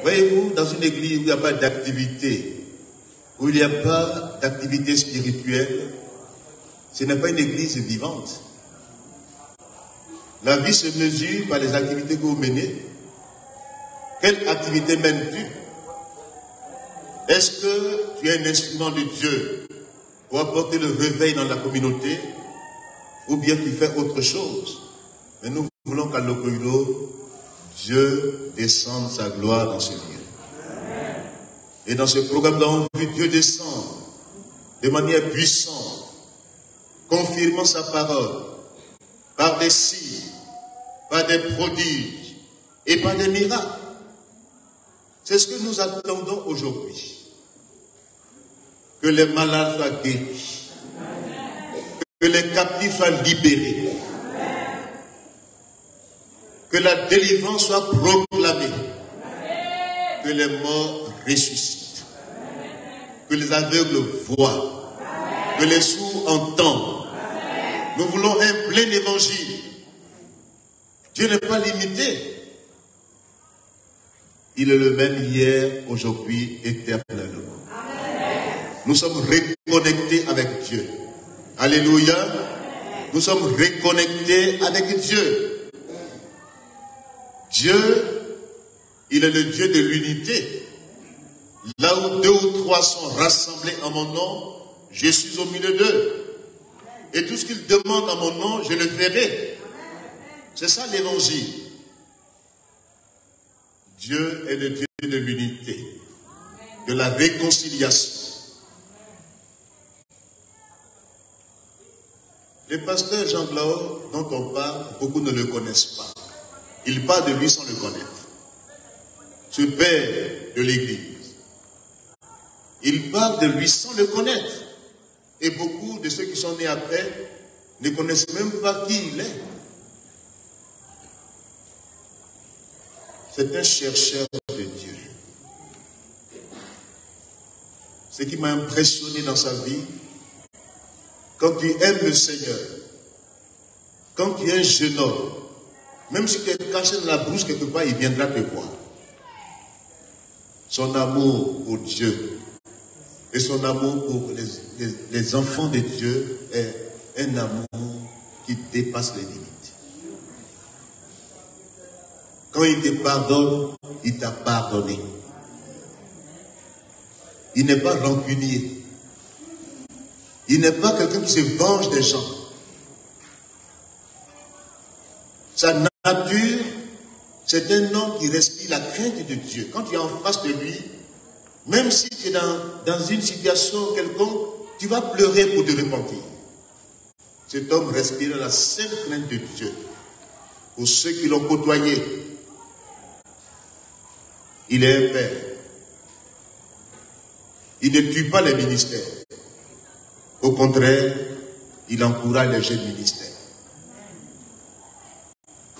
Voyez-vous, dans une église où il n'y a pas d'activité, où il n'y a pas d'activité spirituelle, ce n'est pas une église vivante. La vie se mesure par les activités que vous menez. Quelle activité mènes-tu? Est-ce que tu es un instrument de Dieu pour apporter le réveil dans la communauté, ou bien tu fais autre chose? Mais nous voulons qu'à Lokoiro, Dieu descende sa gloire dans ce lieu. Et dans ce programme, nous avons vu Dieu descendre de manière puissante, confirmant sa parole, par des signes, par des prodiges et par des miracles. C'est ce que nous attendons aujourd'hui. Que les malades soient guéris, que les captifs soient libérés, que la délivrance soit proclamée, que les morts ressuscitent, que les aveugles voient, que les sourds entendent. Nous voulons un plein évangile. Dieu n'est pas limité. Il est le même hier, aujourd'hui, éternellement. Nous sommes reconnectés avec Dieu. Alléluia. Nous sommes reconnectés avec Dieu. Dieu, il est le Dieu de l'unité. Là où 2 ou 3 sont rassemblés en mon nom, je suis au milieu d'eux. Et tout ce qu'ils demandent en mon nom, je le ferai. C'est ça l'évangile. Dieu est le Dieu de l'unité, de la réconciliation. Le pasteur Jean Glao, dont on parle, beaucoup ne le connaissent pas. Il parle de lui sans le connaître. Ce père de l'Église. Il parle de lui sans le connaître. Et beaucoup de ceux qui sont nés après ne connaissent même pas qui il est. C'est un chercheur de Dieu. Ce qui m'a impressionné dans sa vie, quand tu aimes le Seigneur, quand tu es un jeune homme, même si tu es caché dans la brousse quelque part, il viendra te voir. Son amour pour Dieu et son amour pour les enfants de Dieu est un amour qui dépasse les limites. Quand il te pardonne, il t'a pardonné. Il n'est pas rancunier. Il n'est pas quelqu'un qui se venge des gens. Sa nature, c'est un homme qui respire la crainte de Dieu. Quand tu es en face de lui, même si tu es dans une situation quelconque, tu vas pleurer pour te repentir. Cet homme respire la sainte crainte de Dieu. Pour ceux qui l'ont côtoyé, il est un père. Il ne tue pas les ministères. Au contraire, il encourage les jeunes ministères.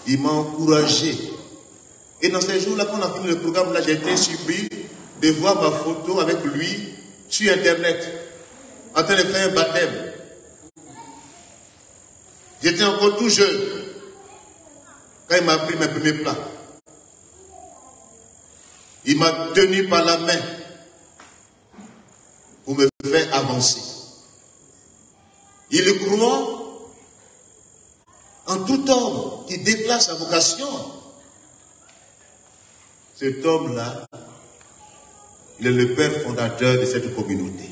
Il m'a encouragé. Et dans ces jours-là, quand on a fini le programme, là, j'ai été surpris de voir ma photo avec lui sur Internet, en train de faire un baptême. J'étais encore tout jeune quand il m'a pris mes premiers plats. Il m'a tenu par la main pour me faire avancer. Il croit en tout homme qui déclare sa vocation. Cet homme-là, il est le père fondateur de cette communauté.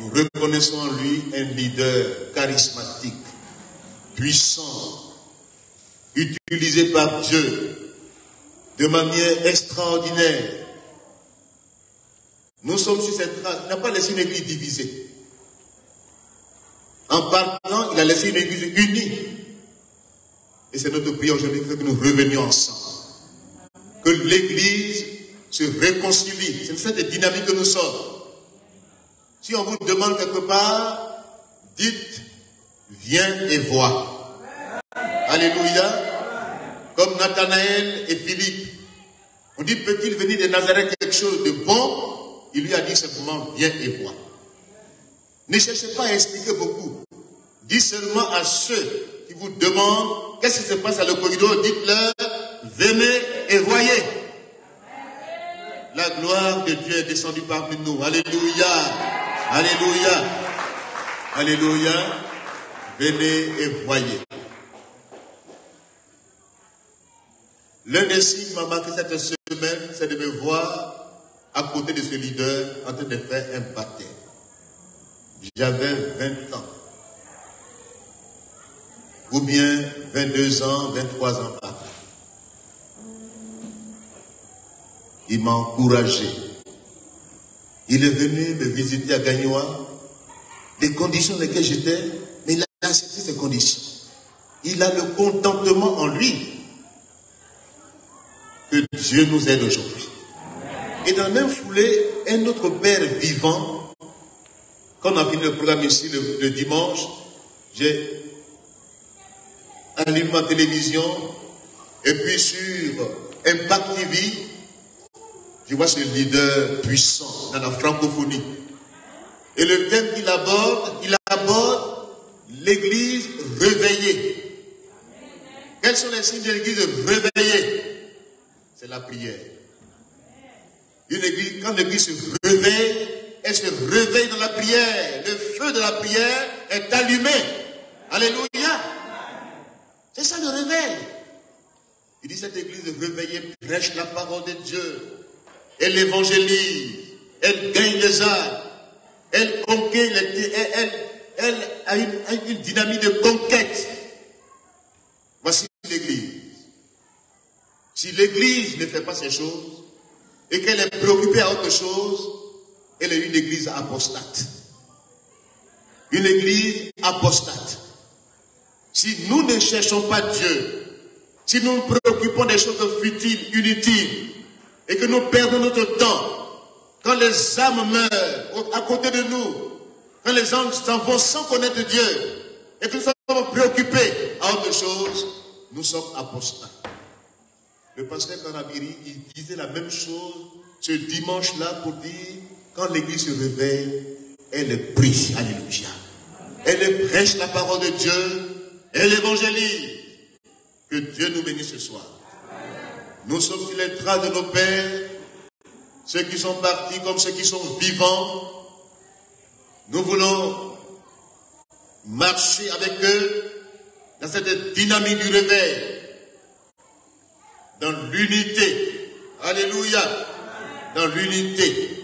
Nous reconnaissons en lui un leader charismatique, puissant, utilisé par Dieu de manière extraordinaire. Nous sommes sur cette trace. Il n'a pas laissé une église divisée. En partant, il a laissé une église unie. Et c'est notre prière aujourd'hui que nous revenions ensemble. Que l'église se réconcilie. C'est cette dynamique que nous sommes. Si on vous demande quelque part, dites, viens et vois. Alléluia. Comme Nathanaël et Philippe. On dit, peut-il venir de Nazareth quelque chose de bon? Il lui a dit simplement, viens et vois. Ne cherchez pas à expliquer beaucoup. Dites seulement à ceux qui vous demandent, qu'est-ce qui se passe à le corridor? Dites-leur, venez et voyez. gloire de Dieu est descendue parmi nous. Alléluia. Alléluia. Alléluia. Venez et voyez. L'un des signes qui m'a marqué cette semaine, c'est de me voir à côté de ce leader en train de faire un baptême. J'avais 20 ans. Ou bien 22 ans, 23 ans par là. Il m'a encouragé. Il est venu me visiter à Gagnoa. Les conditions dans lesquelles j'étais, mais il a accepté ces conditions. Il a le contentement en lui. Que Dieu nous aide aujourd'hui. Et dans la même foulée, un autre père vivant, quand on a fini le programme ici le dimanche, j'ai allumé ma télévision, et puis sur Impact TV, je vois ce leader puissant dans la francophonie. Et le thème qu'il aborde l'église réveillée. Quels sont les signes de l'église réveillée? C'est la prière. Une église, quand l'église se réveille, elle se réveille dans la prière. Le feu de la prière est allumé. Alléluia. C'est ça le réveil. Il dit cette église réveillée prêche la parole de Dieu. Elle évangélise. Elle gagne les âmes. Elle conquiert, elle a une dynamique de conquête. Voici l'église. Si l'église ne fait pas ces choses, et qu'elle est préoccupée à autre chose, elle est une église apostate. Une église apostate. Si nous ne cherchons pas Dieu, si nous nous préoccupons des choses futiles, inutiles, et que nous perdons notre temps, quand les âmes meurent à côté de nous, quand les gens s'en vont sans connaître Dieu, et que nous sommes préoccupés à autre chose, nous sommes apostats. Le pasteur Kanabiri, il disait la même chose ce dimanche-là pour dire, quand l'église se réveille, elle prie, alléluia. Elle prêche la parole de Dieu, elle évangélise. Que Dieu nous bénisse ce soir. Nous sommes sur les traces de nos pères, ceux qui sont partis comme ceux qui sont vivants. Nous voulons marcher avec eux dans cette dynamique du réveil. Dans l'unité. Alléluia. Dans l'unité.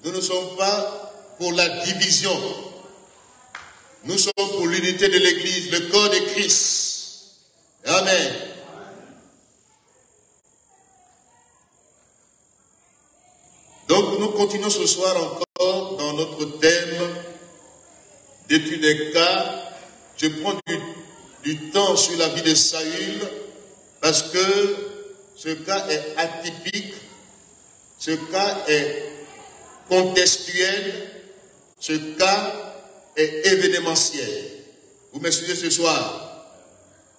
Nous ne sommes pas pour la division. Nous sommes pour l'unité de l'Église, le corps de Christ. Amen. Donc nous continuons ce soir encore dans notre thème d'étude des cas. Je prends du temps sur la vie de Saül. Parce que ce cas est atypique, ce cas est contextuel, ce cas est événementiel. Vous me suivez ce soir?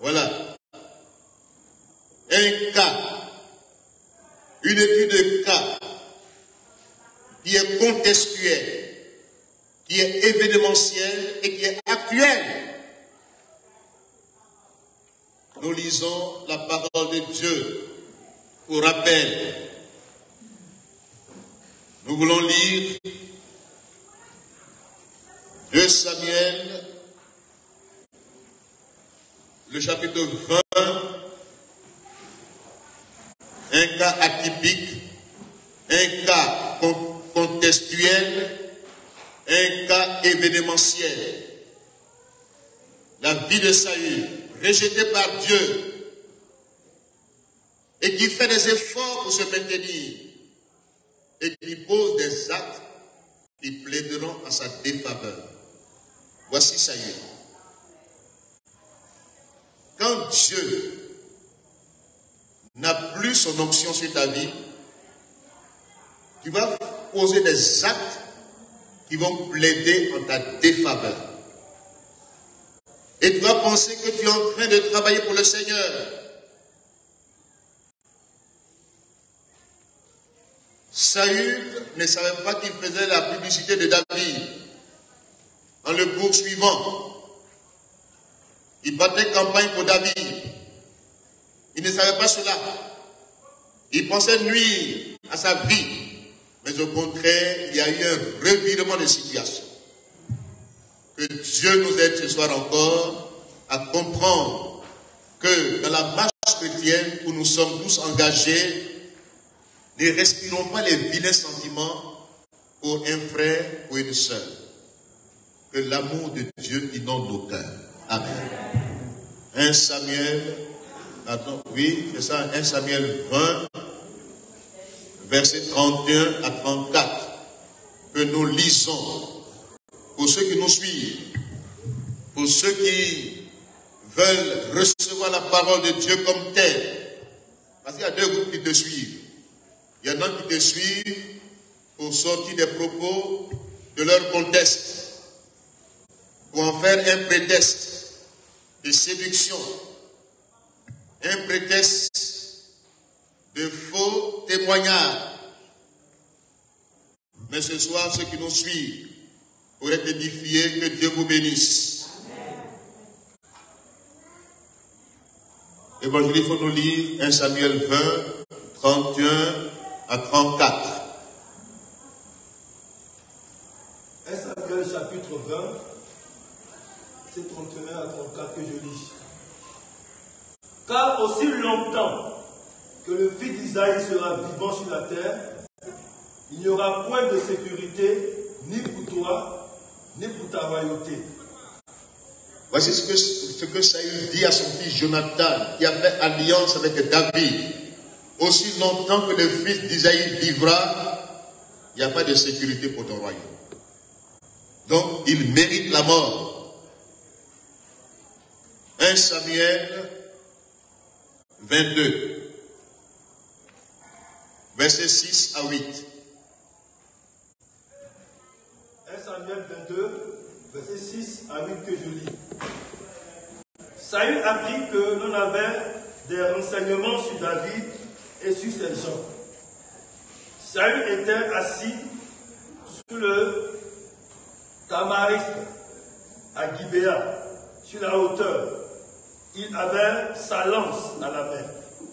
Voilà. Un cas, une étude de cas qui est contextuel, qui est événementiel et qui est actuel. Nous lisons la parole de Dieu pour rappel. Nous voulons lire 2 Samuel, le chapitre 20, un cas atypique, un cas contextuel, un cas événementiel. La vie de Saül, rejeté par Dieu, et qui fait des efforts pour se maintenir, et qui pose des actes qui plaideront à sa défaveur. Voici Saül. Quand Dieu n'a plus son onction sur ta vie, tu vas poser des actes qui vont plaider en ta défaveur. Et tu vas penser que tu es en train de travailler pour le Seigneur. Saül ne savait pas qu'il faisait la publicité de David en le poursuivant. Il battait campagne pour David. Il ne savait pas cela. Il pensait nuire à sa vie, mais au contraire, il y a eu un revirement de situation. Que Dieu nous aide ce soir encore à comprendre que dans la marche chrétienne où nous sommes tous engagés, ne respirons pas les vilains sentiments pour un frère ou une sœur. Que l'amour de Dieu inonde nos cœurs. Amen. 1 Samuel, oui, c'est ça, 1 Samuel 20, versets 31 à 34, que nous lisons. Pour ceux qui nous suivent, pour ceux qui veulent recevoir la parole de Dieu comme telle, parce qu'il y a deux groupes qui te suivent. Il y en a qui te suivent pour sortir des propos de leur contexte, pour en faire un prétexte de séduction, un prétexte de faux témoignages. Mais ce soir, ceux qui nous suivent, pour être édifiés, que Dieu vous bénisse. Évangile, il faut nous lire 1 Samuel 20, 31 à 34. 1 Samuel chapitre 20, c'est 31 à 34 que je lis. Car aussi longtemps que le fils d'Isaïe sera vivant sur la terre, il n'y aura point de sécurité ni pour toi, ni pour ta royauté. Voici ce que Saül dit à son fils Jonathan, qui a fait alliance avec David. Aussi longtemps que le fils d'Isaïe vivra, il n'y a pas de sécurité pour ton royaume. Donc, il mérite la mort. 1 Samuel 22, versets 6 à 8. 1 Samuel 22, versets 6 à 8 que je lis. Saül apprit que l'on avait des renseignements sur David et sur ses gens. Saül était assis sous le tamarisque à Gibéa, sur la hauteur. Il avait sa lance à la main.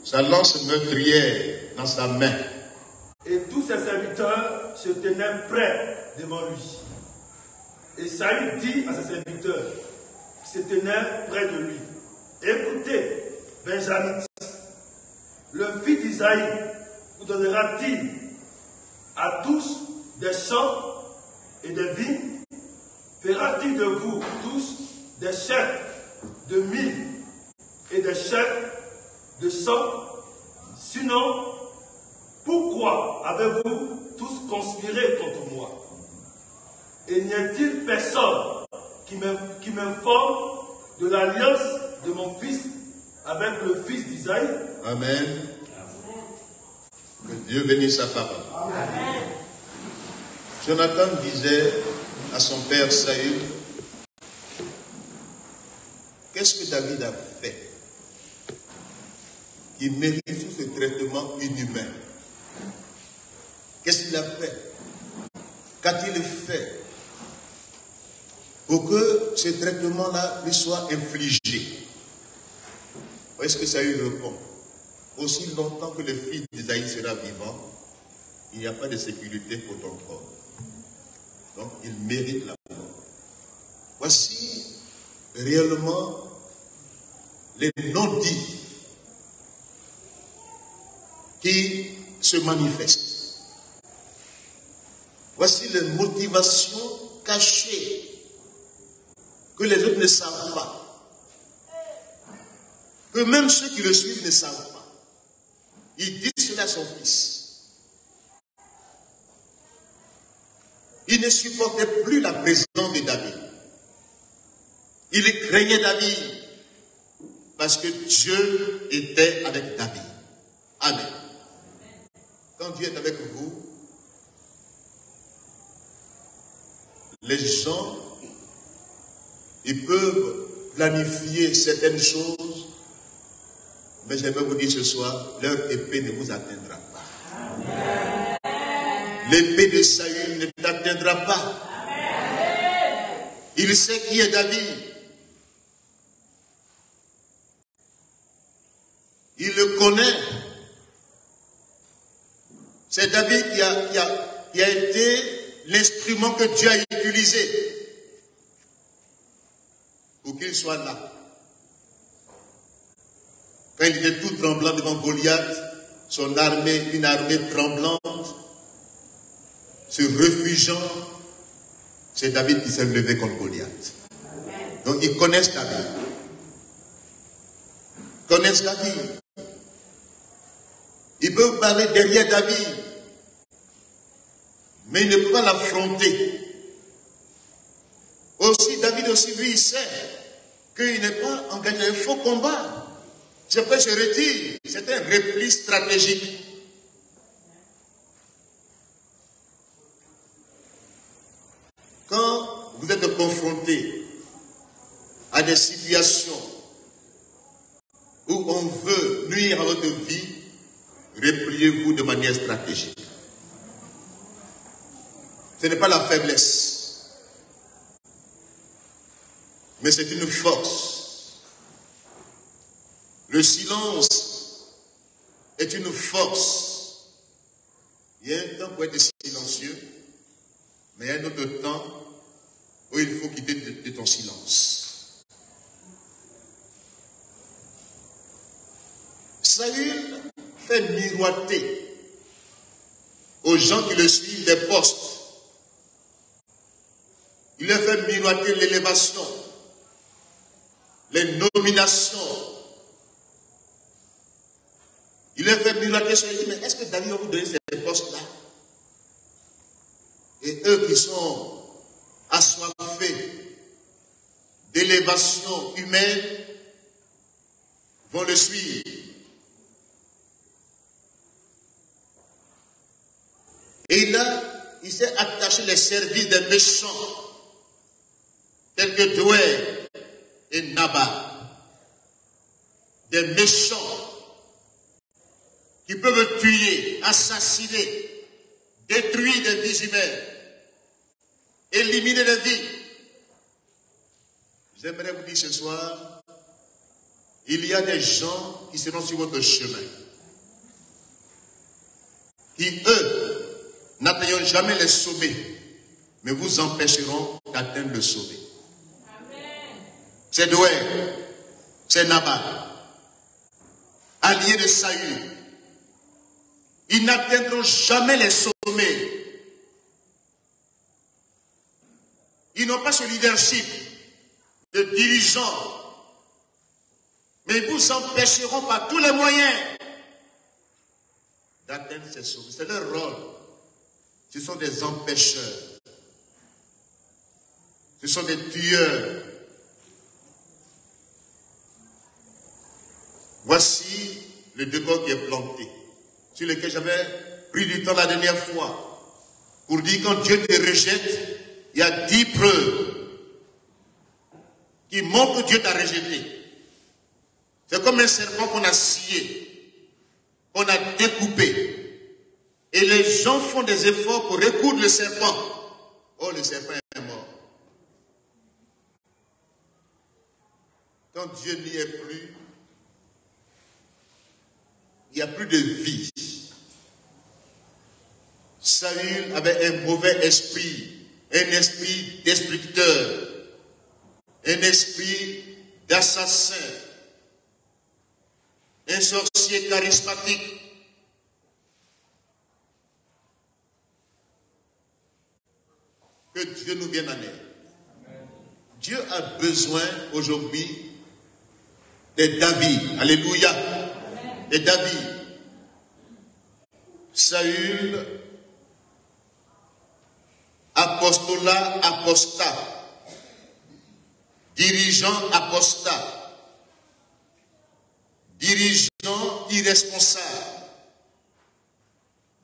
Sa lance meurtrière dans sa main. Et tous ses serviteurs se tenaient prêts devant lui. Et Saül dit à ses serviteurs qui se tenaient près de lui, écoutez, Benjamites, le fils d'Isaïe vous donnera-t-il à tous des champs et des vignes? Fera-t-il de vous tous des chefs de 1000 et des chefs de 100? Sinon, pourquoi avez-vous tous conspiré contre moi? Et n'y a-t-il personne qui m'informe de l'alliance de mon fils avec le fils d'Isaïe? Amen. Que Dieu bénisse sa parole. Amen. Jonathan disait à son père Saül, qu'est-ce que David a fait qui mérite tout ce traitement inhumain? Qu'est-ce qu'il a fait? Qu'a-t-il fait pour que ce traitement-là lui soit infligé? Est-ce que Saül répond? Aussi longtemps que le fils d'Isaïe sera vivant, il n'y a pas de sécurité pour ton corps. Donc, il mérite la mort. Voici réellement les non-dits qui se manifestent. Voici les motivations cachées que les autres ne savent pas. Que même ceux qui le suivent ne savent pas. Il dit cela à son fils. Il ne supportait plus la présence de David. Il craignait David parce que Dieu était avec David. Amen. Quand Dieu est avec vous, les gens, ils peuvent planifier certaines choses, mais j'aimerais vous dire ce soir, leur épée ne vous atteindra pas. Amen. L'épée de Saül ne t'atteindra pas. Amen. Il sait qui est David. Il le connaît. C'est David qui a été l'instrument que Dieu a utilisé pour qu'il soit là. Quand il était tout tremblant devant Goliath, son armée, une armée tremblante, se réfugiant, c'est David qui s'est levé contre Goliath. Donc ils connaissent David. Ils connaissent David. Ils peuvent parler derrière David, mais ils ne peuvent pas l'affronter. Aussi, David aussi, lui, il sait qu'il n'est pas engagé un faux combat. C'est pas se retire. C'est un repli stratégique. Quand vous êtes confronté à des situations où on veut nuire à votre vie, repliez-vous de manière stratégique. Ce n'est pas la faiblesse, mais c'est une force. Le silence est une force. Il y a un temps pour être silencieux, mais il y a un autre temps où il faut quitter de ton silence. Saül fait miroiter aux gens qui le suivent des postes. Il leur fait miroiter l'élévation, les nominations. Il leur fait miroiter sur lui, mais est-ce que David va vous donner ces postes-là? Et eux qui sont assoiffés d'élévation humaine vont le suivre. Et là, il s'est attaché les services des méchants, tels que Doeg et Nabal. Des méchants qui peuvent tuer, assassiner, détruire des vies humaines, éliminer des vies. J'aimerais vous dire ce soir, il y a des gens qui seront sur votre chemin, qui eux n'atteindront jamais les sommets, mais vous empêcheront d'atteindre le sommet. C'est Doeg, c'est Nabal, allié de Saül. Ils n'atteindront jamais les sommets. Ils n'ont pas ce leadership de dirigeants, mais ils vous empêcheront par tous les moyens d'atteindre ces sommets. C'est leur rôle. Ce sont des empêcheurs. Ce sont des tueurs. Voici le décor qui est planté, sur lequel j'avais pris du temps la dernière fois, pour dire quand Dieu te rejette, il y a 10 preuves qui montrent que Dieu t'a rejeté. C'est comme un serpent qu'on a scié, qu'on a découpé. Et les gens font des efforts pour recoudre le serpent. Oh, le serpent est mort. Quand Dieu n'y est plus, il n'y a plus de vie. Saül avait un mauvais esprit, un esprit destructeur, un esprit d'assassin, un sorcier charismatique. Que Dieu nous vienne en aide. Dieu a besoin aujourd'hui de David. Alléluia. De David. Saül, apostolat apostat, dirigeant apostat, dirigeant irresponsable,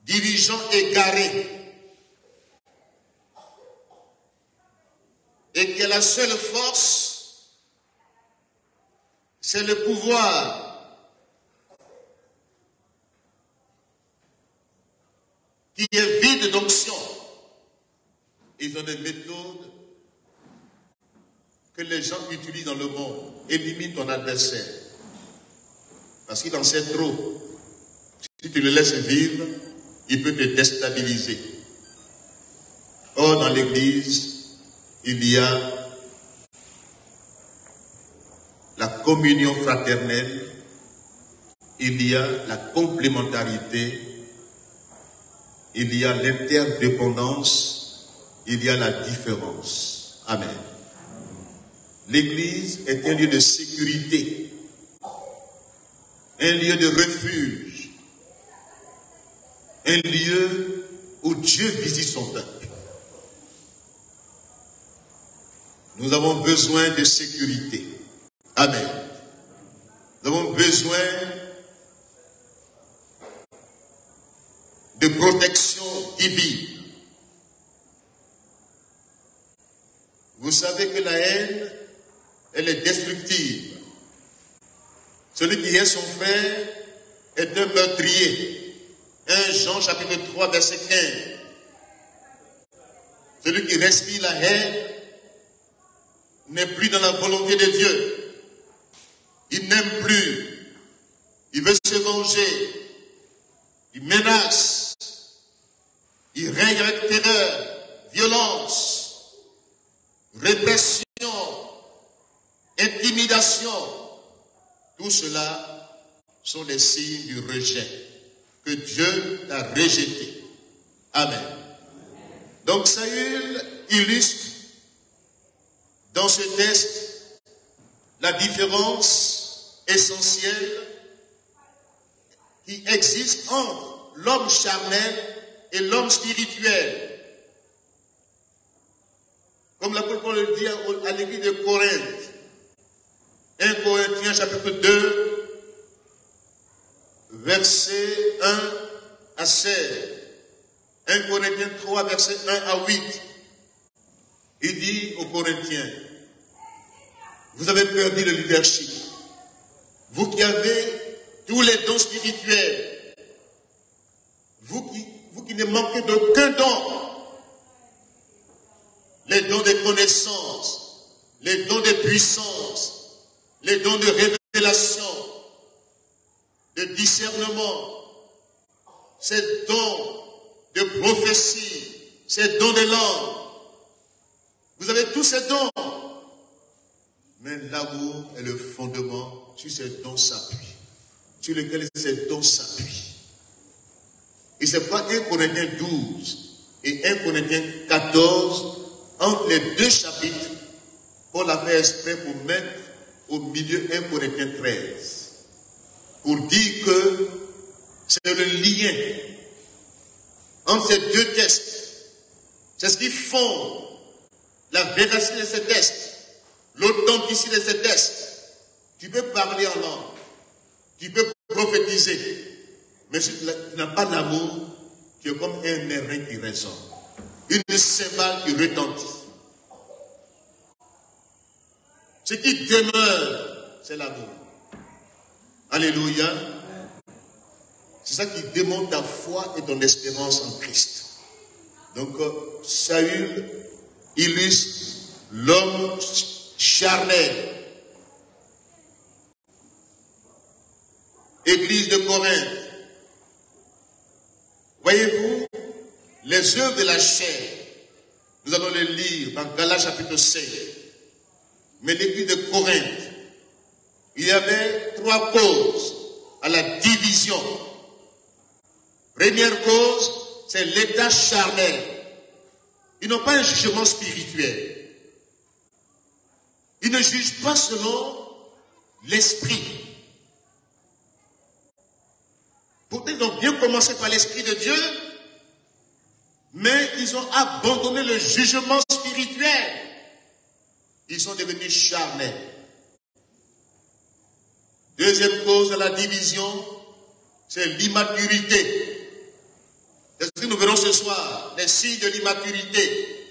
dirigeant égaré, et que la seule force, c'est le pouvoir. Qui est vide d'onction. Ils ont des méthodes que les gens utilisent dans le monde. Élimine ton adversaire. Parce qu'il en sait trop. Si tu le laisses vivre, il peut te déstabiliser. Or, dans l'Église, il y a la communion fraternelle, il y a la complémentarité, il y a l'interdépendance, il y a la différence. Amen. L'Église est un lieu de sécurité, un lieu de refuge, un lieu où Dieu visite son peuple. Nous avons besoin de sécurité. Amen. Nous avons besoin de protection divine. Vous savez que la haine, elle est destructive. Celui qui hait son frère est un meurtrier. 1 Jean chapitre 3 verset 15. Celui qui respire la haine n'est plus dans la volonté de Dieu. Il n'aime plus. Il veut se venger. Il menace. Il règne avec terreur, violence, répression, intimidation. Tout cela sont les signes du rejet, que Dieu a rejeté. Amen. Donc Saül illustre dans ce texte la différence essentielle qui existe entre l'homme charnel et l'homme spirituel. Comme l'apôtre Paul le dit à l'église de Corinthe. 1 Corinthiens chapitre 2, versets 1 à 16. 1 Corinthiens 3, versets 1 à 8. Il dit aux Corinthiens, vous avez perdu le leadership. Vous qui avez tous les dons spirituels, vous qui ne manquez d'aucun don, les dons de connaissance, les dons de puissance, les dons de révélation, de discernement, ces dons de prophétie, ces dons de langue. Vous avez tous ces dons. Mais l'amour est le fondement sur ces dons s'appuie, sur lesquels ces dons s'appuient. Et c'est pas 1 Corinthiens 12 et 1 Corinthiens 14, entre les deux chapitres, Paul a fait exprès pour mettre au milieu 1 Corinthiens 13, pour dire que c'est le lien entre ces deux textes. C'est ce qui fonde la véracité de ces textes, l'authenticité de ces textes. Tu peux parler en langue, tu peux prophétiser, mais si tu n'as pas d'amour, tu es comme un airain qui résonne, une cymbale qui retentit. Ce qui demeure, c'est l'amour. Alléluia. C'est ça qui démontre ta foi et ton espérance en Christ. Donc, Saül illustre l'homme charnel. Église de Corinthe. Voyez-vous, les œuvres de la chair, nous allons les lire dans Galates chapitre 5. Mais l'église de Corinthe, il y avait 3 causes à la division. Première cause, c'est l'état charnel. Ils n'ont pas un jugement spirituel. Ils ne jugent pas selon l'esprit. Pourtant, ils ont bien commencé par l'esprit de Dieu, mais ils ont abandonné le jugement spirituel. Ils sont devenus charnels. Deuxième cause de la division, c'est l'immaturité. C'est ce que nous verrons ce soir, les signes de l'immaturité.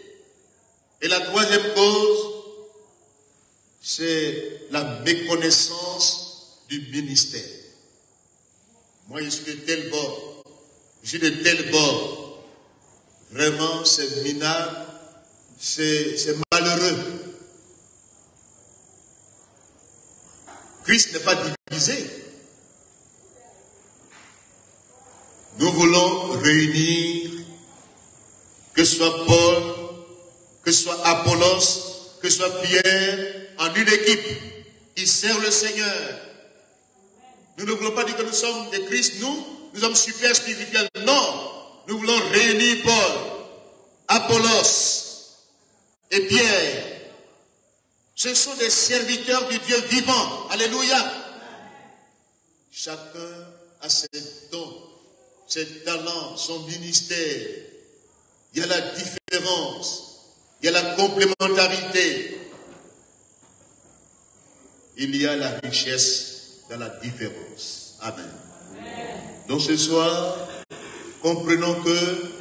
Et la troisième cause, c'est la méconnaissance du ministère. Moi, je suis de tel bord, je suis de tel bord. Vraiment, c'est minable, c'est malheureux. Christ n'est pas divisé. Nous voulons réunir, que ce soit Paul, que ce soit Apollos, que ce soit Pierre, en une équipe qui sert le Seigneur. Nous ne voulons pas dire que nous sommes des Christ, nous sommes super spirituels. Non, nous voulons réunir Paul, Apollos et Pierre. Ce sont des serviteurs du Dieu vivant. Alléluia. Chacun a ses dons, ses talents, son ministère. Il y a la différence, il y a la complémentarité. Il y a la richesse dans la différence. Amen. Donc ce soir, comprenons que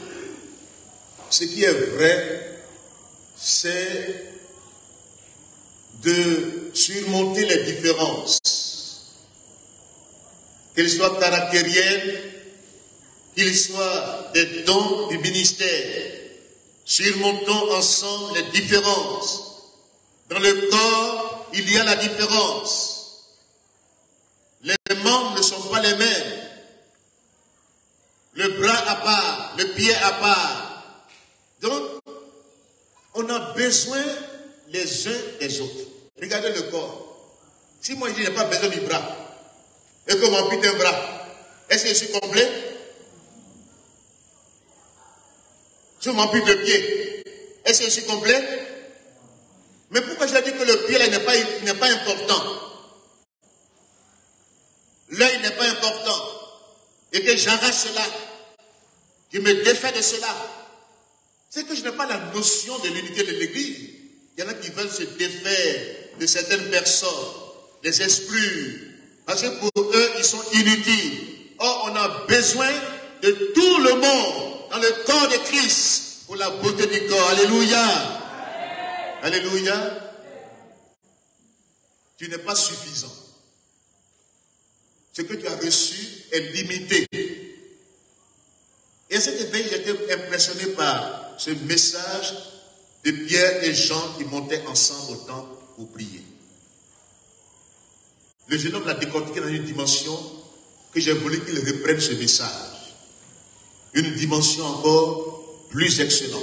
ce qui est vrai, c'est de surmonter les différences, qu'elles soient caractérielles, qu'ils soient des dons du ministère. Surmontons ensemble les différences. Dans le corps, il y a la différence. Les membres ne sont pas les mêmes. Le bras à part, le pied à part. Donc, on a besoin les uns des autres. Regardez le corps. Si moi je n'ai pas besoin du bras, et que m'ampute un bras, est-ce que je suis complet? Si on m'ampute le pied, est-ce que je suis complet? Mais pourquoi je dis que le pied là n'est pas important? L'œil n'est pas important. Et que j'arrache cela, je me défais de cela. C'est que je n'ai pas la notion de l'unité de l'Église. Il y en a qui veulent se défaire de certaines personnes, les exclure, parce que pour eux, ils sont inutiles. Or, on a besoin de tout le monde dans le corps de Christ pour la beauté du corps. Alléluia. Alléluia. Tu n'es pas suffisant. Ce que tu as reçu est limité. Et à cette éveil, j'étais impressionné par ce message de Pierre et Jean qui montaient ensemble au temple pour prier. Le jeune homme l'a décortiqué dans une dimension que j'ai voulu qu'il reprenne ce message. Une dimension encore plus excellente.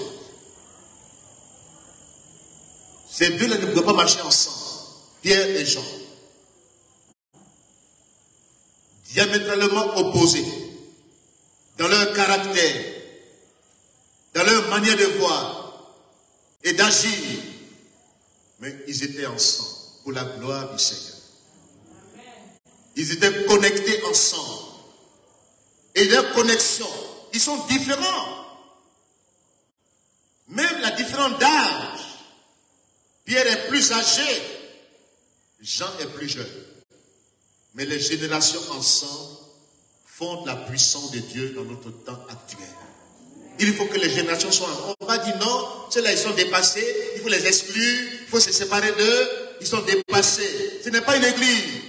Ces deux-là ne pouvaient pas marcher ensemble, Pierre et Jean. Diamétralement opposés dans leur caractère, dans leur manière de voir et d'agir. Mais ils étaient ensemble pour la gloire du Seigneur. Ils étaient connectés ensemble. Et leur connexion, ils sont différents. Même la différence d'âge. Pierre est plus âgé, Jean est plus jeune. Mais les générations ensemble font la puissance de Dieu dans notre temps actuel. Il faut que les générations soient... On va dire non, ceux-là ils sont dépassés, il faut les exclure, il faut se séparer d'eux, ils sont dépassés. Ce n'est pas une église.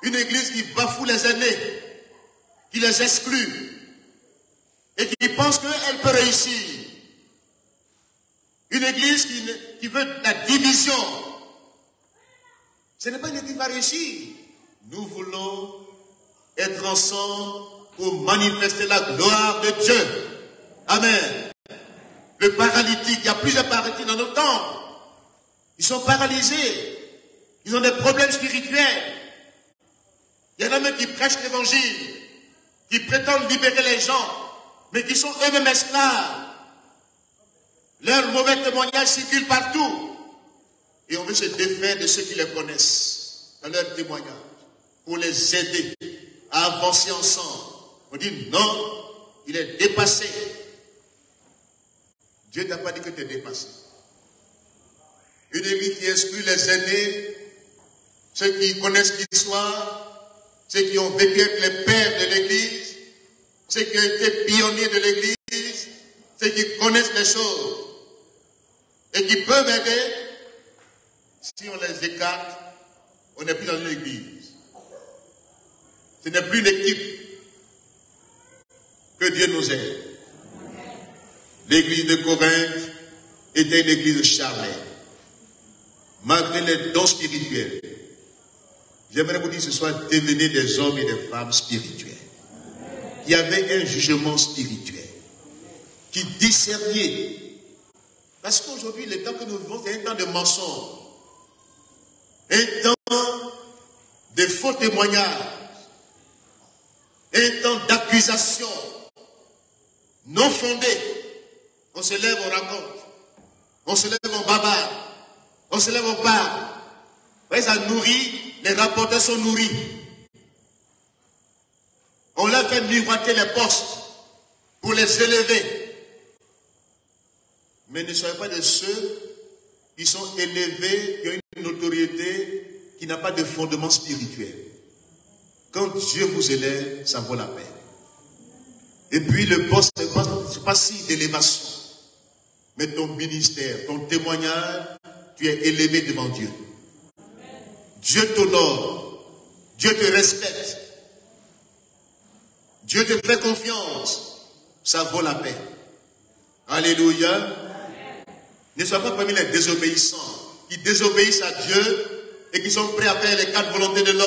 Une église qui bafoue les aînés, qui les exclut et qui pense qu'elle peut réussir. Une église qui veut la division. Ce n'est pas une église qui va réussir. Nous voulons être ensemble pour manifester la gloire de Dieu. Amen. Le paralytique, il y a plusieurs paralytiques dans nos temps. Ils sont paralysés. Ils ont des problèmes spirituels. Il y en a même qui prêchent l'évangile, qui prétendent libérer les gens, mais qui sont eux-mêmes esclaves. Leurs mauvais témoignages circulent partout. Et on veut se défaire de ceux qui les connaissent dans leurs témoignages, pour les aider à avancer ensemble. On dit non, il est dépassé. Dieu t'a pas dit que tu es dépassé. Une église qui exclut les aînés, ceux qui connaissent l'histoire, ceux qui ont vécu avec les pères de l'église, ceux qui ont été pionniers de l'église, ceux qui connaissent les choses et qui peuvent aider. Si on les écarte, on n'est plus dans une église. Ce n'est plus une équipe. Que Dieu nous aide. L'église de Corinthe était une église charnelle. Malgré les dons spirituels. J'aimerais vous dire ce soir, devenez des hommes et des femmes spirituels. Il y avait un jugement spirituel qui discernait. Parce qu'aujourd'hui, le temps que nous vivons, c'est un temps de mensonge. Un temps de faux témoignages. Un temps d'accusation non fondée. On se lève, on raconte. On se lève, on bavarde. On se lève, on parle. Vous voyez, ça nourrit, les rapporteurs sont nourris. On leur fait miroiter les postes pour les élever. Mais ne soyez pas de ceux qui sont élevés, qui ont une notoriété qui n'a pas de fondement spirituel. Quand Dieu vous élève, ça vaut la peine. Et puis le poste, ce n'est pas si d'élévation. Mais ton ministère, ton témoignage, tu es élevé devant Dieu. Dieu t'honore. Dieu te respecte. Dieu te fait confiance. Ça vaut la peine. Alléluia. Amen. Ne sois pas parmi les désobéissants qui désobéissent à Dieu et qui sont prêts à faire les quatre volontés de l'homme.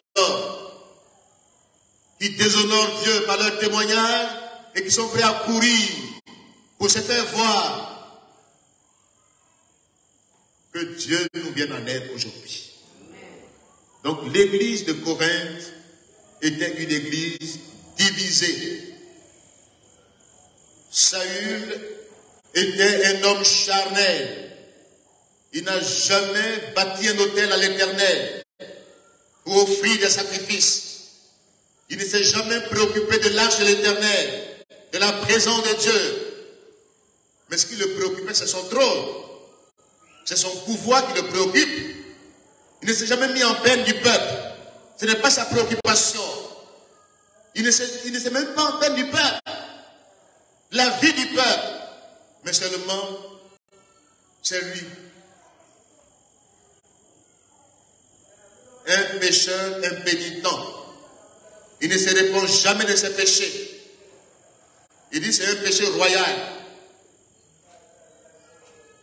Qui déshonorent Dieu par leur témoignage et qui sont prêts à courir pour se faire voir. Que Dieu nous vienne en aide aujourd'hui. Donc l'église de Corinthe était une église divisée. Saül était un homme charnel. Il n'a jamais bâti un autel à l'Éternel pour offrir des sacrifices. Il ne s'est jamais préoccupé de l'arche de l'Éternel, de la présence de Dieu. Mais ce qui le préoccupait, c'est son trône. C'est son pouvoir qui le préoccupe. Il ne s'est jamais mis en peine du peuple. Ce n'est pas sa préoccupation. Il ne s'est même pas en peine du peuple. La vie du peuple. Mais seulement, c'est lui. Un pécheur impénitent. Il ne se répand jamais de ses péchés. Il dit c'est un péché royal.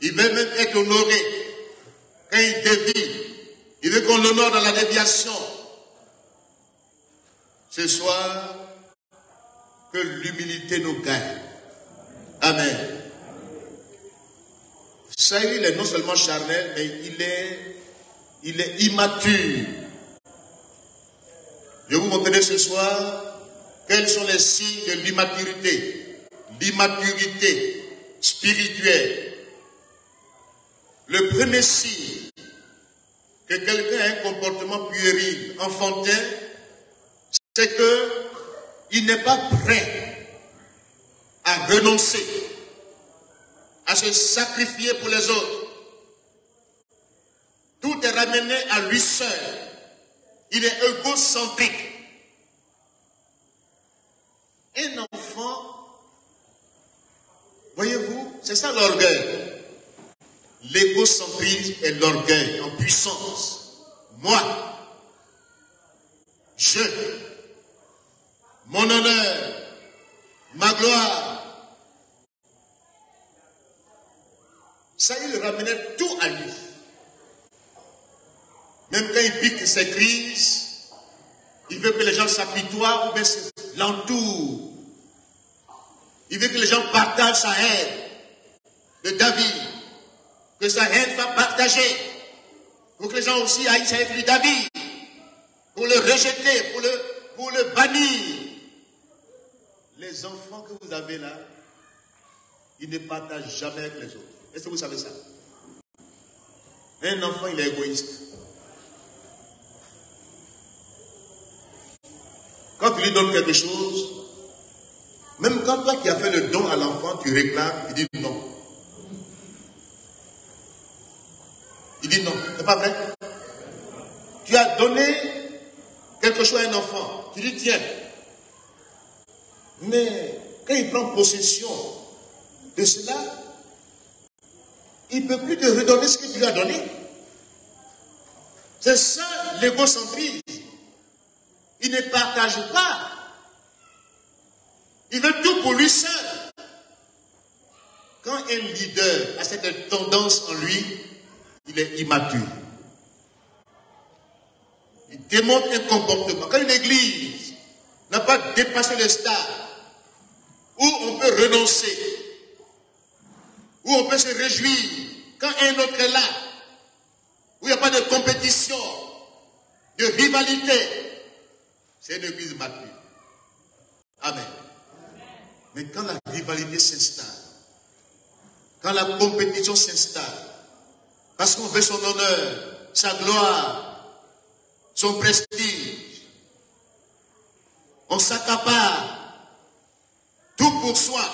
Il veut même être honoré. Quand il dévie, il veut qu'on l'honore dans la déviation. Ce soir, que l'humilité nous gagne. Amen. Saül est non seulement charnel, mais il est immature. Je vais vous montrer ce soir quels sont les signes de l'immaturité. L'immaturité spirituelle. Le premier signe que quelqu'un a un comportement puéril, enfantin, c'est qu'il n'est pas prêt à renoncer, à se sacrifier pour les autres. Tout est ramené à lui seul. Il est égocentrique. Un enfant, voyez-vous, c'est ça l'orgueil. L'égocentrisme est l'orgueil en puissance. Moi, je, mon honneur, ma gloire. Ça, il ramenait tout à lui. Même quand il pique ses crises, il veut que les gens s'apitoient ou bien l'entourent. Il veut que les gens partagent sa haine de David. Que sa haine soit partagée. Pour que les gens aussi haïssent avec lui David. Pour le rejeter, pour le bannir. Les enfants que vous avez là, ils ne partagent jamais avec les autres. Est-ce que vous savez ça? Un enfant, il est égoïste. Quand tu lui donnes quelque chose, même quand toi qui as fait le don à l'enfant, tu réclames, il dit non. Il dit non, c'est pas vrai. Tu as donné quelque chose à un enfant, tu dis tiens. Mais quand il prend possession de cela, il ne peut plus te redonner ce que tu lui as donné. C'est ça l'égocentrisme. Il ne partage pas. Il veut tout pour lui seul. Quand un leader a cette tendance en lui, il est immature. Il démontre un comportement. Quand une église n'a pas dépassé le stade où on peut renoncer, où on peut se réjouir quand un autre est là, où il n'y a pas de compétition, de rivalité. C'est une église mature. Amen. Mais quand la rivalité s'installe, quand la compétition s'installe, parce qu'on veut son honneur, sa gloire, son prestige, on s'accapare, tout pour soi,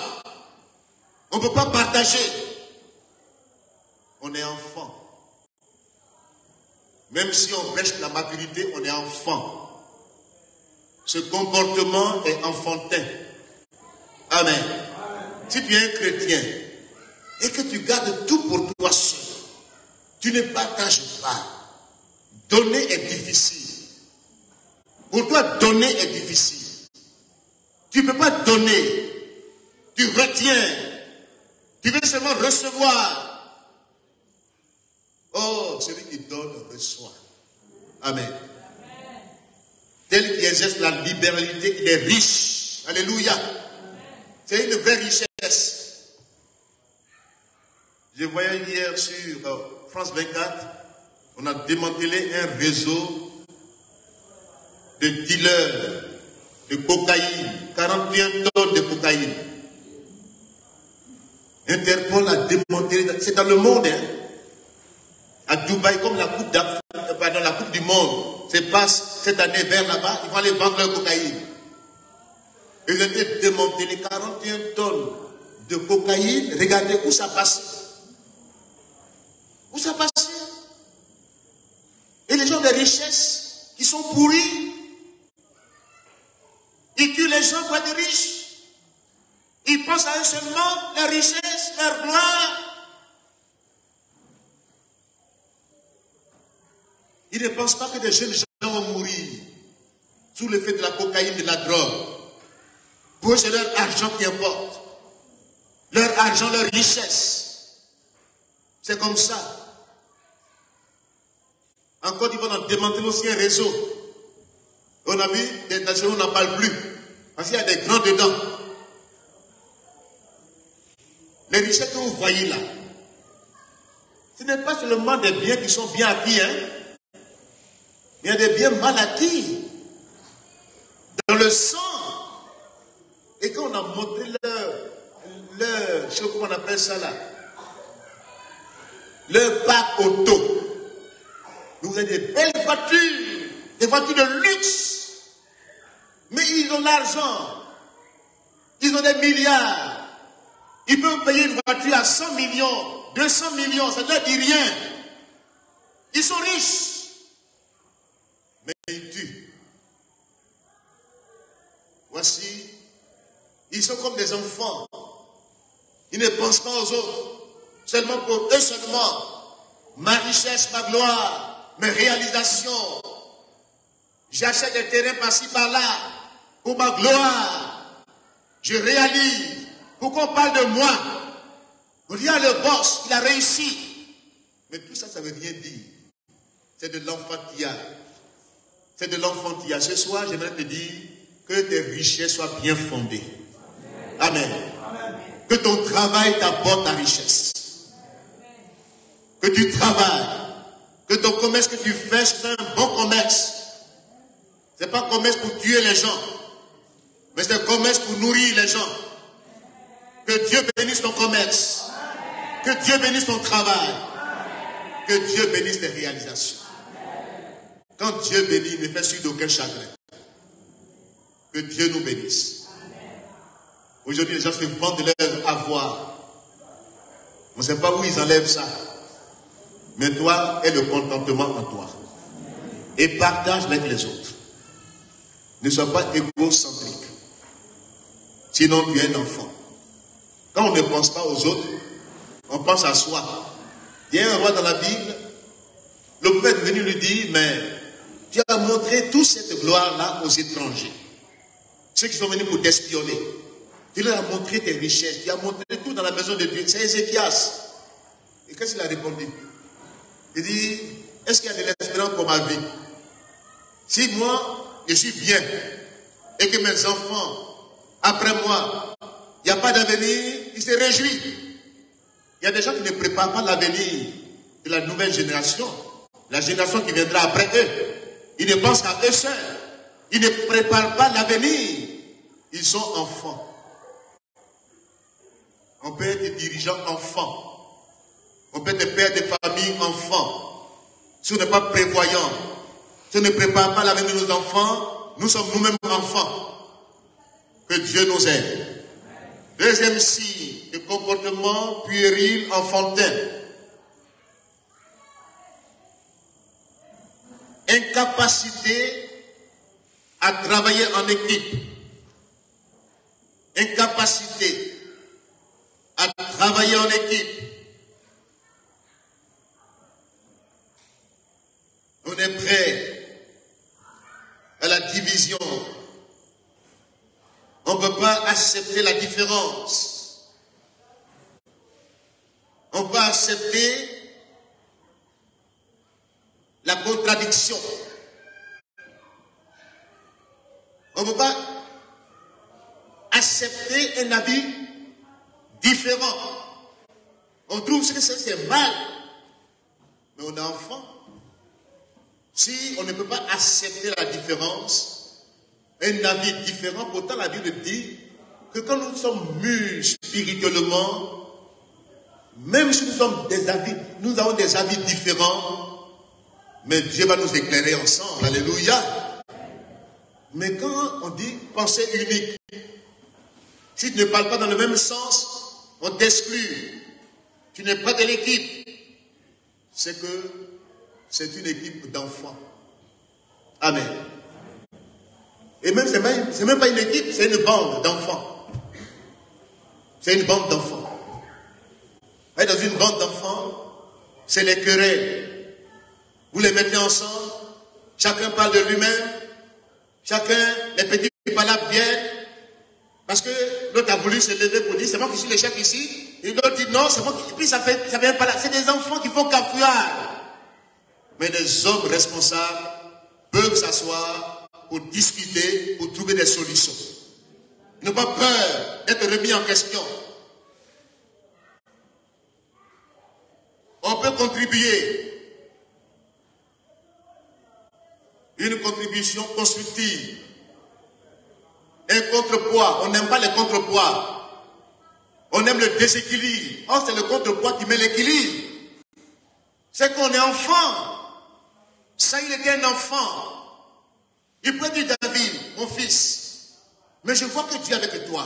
on ne peut pas partager, on est enfant. Même si on prêche la maturité, on est enfant. Ce comportement est enfantin. Amen. Si tu es un chrétien et que tu gardes tout pour toi seul, tu ne partages pas. Donner est difficile. Pour toi, donner est difficile. Tu ne peux pas donner. Tu retiens. Tu veux seulement recevoir. Oh, celui qui donne reçoit. Amen. Tel qui exerce la libéralité, il est riche. Alléluia. C'est une vraie richesse. Je voyais hier sur France 24, on a démantelé un réseau de dealers de cocaïne, 41 tonnes de cocaïne. Interpol a démantelé, c'est dans le monde, hein. À Dubaï, comme la coupe d'Afrique, pardon, la coupe du monde se passe cette année vers là-bas, ils vont aller vendre leur cocaïne. Ils ont été démantelés, 41 tonnes de cocaïne. Regardez où ça passe. Où ça passe? Et les gens de richesse qui sont pourris, ils tuent les gens pour être riches. Ils pensent à eux seulement, leur richesse, leur gloire. Ils ne pensent pas que des jeunes gens vont mourir sous l'effet de la cocaïne, de la drogue. Pour eux, c'est leur argent qui importe. Leur argent, leur richesse. C'est comme ça. Encore, ils vont démanteler aussi un réseau. On a vu, des nations, on n'en parle plus. Parce qu'il y a des grands dedans. Les richesses que vous voyez là, ce n'est pas seulement des biens qui sont bien acquis, hein. Il y a des biens mal acquis. Dans le sang. Et quand on a montré je sais pas comment on appelle ça là, leur parc auto, vous avez des belles voitures, des voitures de luxe, mais ils ont l'argent, ils ont des milliards, ils peuvent payer une voiture à 100 millions, 200 millions, ça ne leur dit rien, ils sont riches, mais ils tuent. Voici, ils sont comme des enfants. Ils ne pensent pas aux autres. Seulement pour eux seulement. Ma richesse, ma gloire, mes réalisations. J'achète des terrains par-ci, par-là. Pour ma gloire. Je réalise. Pour qu'on parle de moi. Regarde le boss, il a réussi. Mais tout ça, ça ne veut rien dire. C'est de l'enfantillage. C'est de l'enfantillage. Ce soir, j'aimerais te dire que tes richesses soient bien fondées. Amen. Que ton travail t'apporte ta richesse. Que tu travailles. Que ton commerce que tu fais, c'est un bon commerce. Ce n'est pas un commerce pour tuer les gens. Mais c'est un commerce pour nourrir les gens. Que Dieu bénisse ton commerce. Que Dieu bénisse ton travail. Que Dieu bénisse tes réalisations. Quand Dieu bénit, il ne fait suite d'aucun chagrin. Que Dieu nous bénisse. Aujourd'hui, les gens se vendent de leur avoir. On ne sait pas où ils enlèvent ça. Mais toi, aie le contentement en toi. Et partage avec les autres. Ne sois pas égocentrique. Sinon, tu es un enfant. Quand on ne pense pas aux autres, on pense à soi. Il y a un roi dans la Bible. Le prophète est venu lui dire, mais tu as montré toute cette gloire-là aux étrangers. Ceux qui sont venus pour t'espionner. Tu leur as montré tes richesses. Tu as montré tout dans la maison de Dieu. C'est Ézéchias. Et qu'est-ce qu'il a répondu? Il dit, est-ce qu'il y a de l'espérance pour ma vie? Si moi, je suis bien, et que mes enfants, après moi, il n'y a pas d'avenir, il se réjouit. Il y a des gens qui ne préparent pas l'avenir de la nouvelle génération, la génération qui viendra après eux. Ils ne pensent qu'à eux seuls. Ils ne préparent pas l'avenir. Ils sont enfants. On peut être dirigeant enfant. On peut être père de famille enfant. Si on n'est pas prévoyant, si on ne prépare pas l'avenir de nos enfants, nous sommes nous-mêmes enfants. Que Dieu nous aide. Deuxième signe de comportement puéril enfantin. Incapacité à travailler en équipe. Incapacité à travailler en équipe. On est prêt à la division. On ne peut pas accepter la différence. On peut accepter la contradiction. On ne peut pas accepter un avis différent. On trouve que c'est mal. Mais on est enfant. Si on ne peut pas accepter la différence, un avis différent, pourtant la Bible dit que quand nous sommes mûrs spirituellement, même si nous avons des avis différents, mais Dieu va nous éclairer ensemble. Alléluia. Mais quand on dit pensée unique, si tu ne parles pas dans le même sens, on t'exclut. Tu n'es pas de l'équipe. C'est que c'est une équipe d'enfants. Amen. Et même, c'est même pas une équipe, c'est une bande d'enfants. C'est une bande d'enfants. Et dans une bande d'enfants, c'est les querelles. Vous les mettez ensemble, chacun parle de lui-même, chacun, les petits palabres viennent, parce que l'autre a voulu se lever pour dire, c'est moi qui suis le chef ici, et l'autre dit non, c'est moi qui, et puis ça vient pas là. C'est des enfants qui font cafouillard. Mais des hommes responsables peuvent s'asseoir pour discuter, pour trouver des solutions. Ils n'ont pas peur d'être remis en question. On peut contribuer. Une contribution constructive. Un contrepoids. On n'aime pas les contrepoids. On aime le déséquilibre. Or, c'est le contrepoids qui met l'équilibre. C'est qu'on est enfant. Ça, il était un enfant. Il peut dire, David, mon fils, mais je vois que Dieu est avec toi.